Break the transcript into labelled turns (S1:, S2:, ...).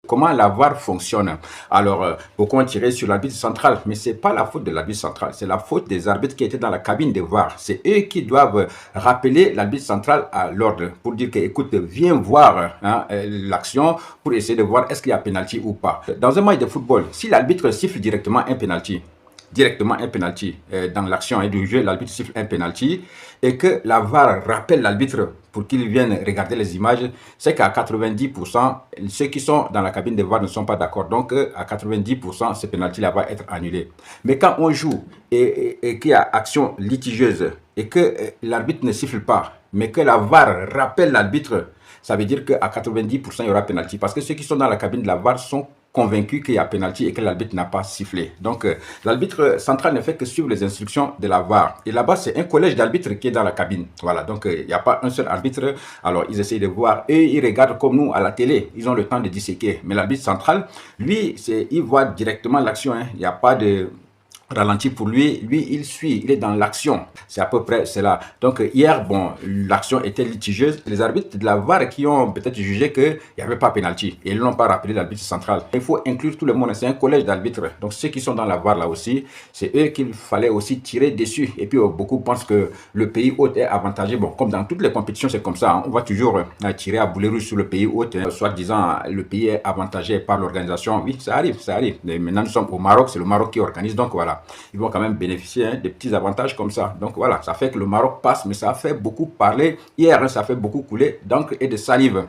S1: Comment la VAR fonctionne? Alors, beaucoup ont tiré sur l'arbitre central, mais ce n'est pas la faute de l'arbitre central, c'est la faute des arbitres qui étaient dans la cabine de VAR. C'est eux qui doivent rappeler l'arbitre central à l'ordre pour dire que, écoute, viens voir l'action pour essayer de voir est-ce qu'il y a pénalty ou pas. Dans un match de football, si l'arbitre siffle directement un pénalty, dans l'action du jeu, l'arbitre siffle un pénalty et que la VAR rappelle l'arbitre pour qu'il vienne regarder les images, c'est qu'à 90%, ceux qui sont dans la cabine de VAR ne sont pas d'accord. Donc, à 90%, ce pénalty-là va être annulé. Mais quand on joue et qu'il y a action litigieuse et que l'arbitre ne siffle pas, mais que la VAR rappelle l'arbitre, ça veut dire qu'à 90%, il y aura pénalty. Parce que ceux qui sont dans la cabine de la VAR sont convaincu qu'il y a pénalty et que l'arbitre n'a pas sifflé. Donc, l'arbitre central ne fait que suivre les instructions de la VAR. Et là-bas, c'est un collège d'arbitres qui est dans la cabine. Voilà, donc il n'y a pas un seul arbitre. Alors, ils essayent de voir. Et ils regardent comme nous à la télé. Ils ont le temps de disséquer. Mais l'arbitre central, lui, il voit directement l'action. Il n'y a pas de ralenti pour lui, il suit, il est dans l'action. C'est à peu près cela. Donc hier, bon, l'action était litigieuse. Les arbitres de la VAR qui ont peut-être jugé qu'il n'y avait pas pénalty et ils n'ont pas rappelé l'arbitre central. Il faut inclure tout le monde, c'est un collège d'arbitres. Donc ceux qui sont dans la VAR là aussi, c'est eux qu'il fallait aussi tirer dessus. Et puis beaucoup pensent que le pays hôte est avantagé. Bon, comme dans toutes les compétitions, c'est comme ça. On va toujours tirer à boulet rouge sur le pays hôte, soit disant le pays est avantagé par l'organisation. Oui, ça arrive, ça arrive. Mais maintenant, nous sommes au Maroc, c'est le Maroc qui organise. Donc voilà. Ils vont quand même bénéficier des petits avantages comme ça. Donc voilà, ça fait que le Maroc passe, mais ça a fait beaucoup parler hier, ça a fait beaucoup couler d'encre et de salive.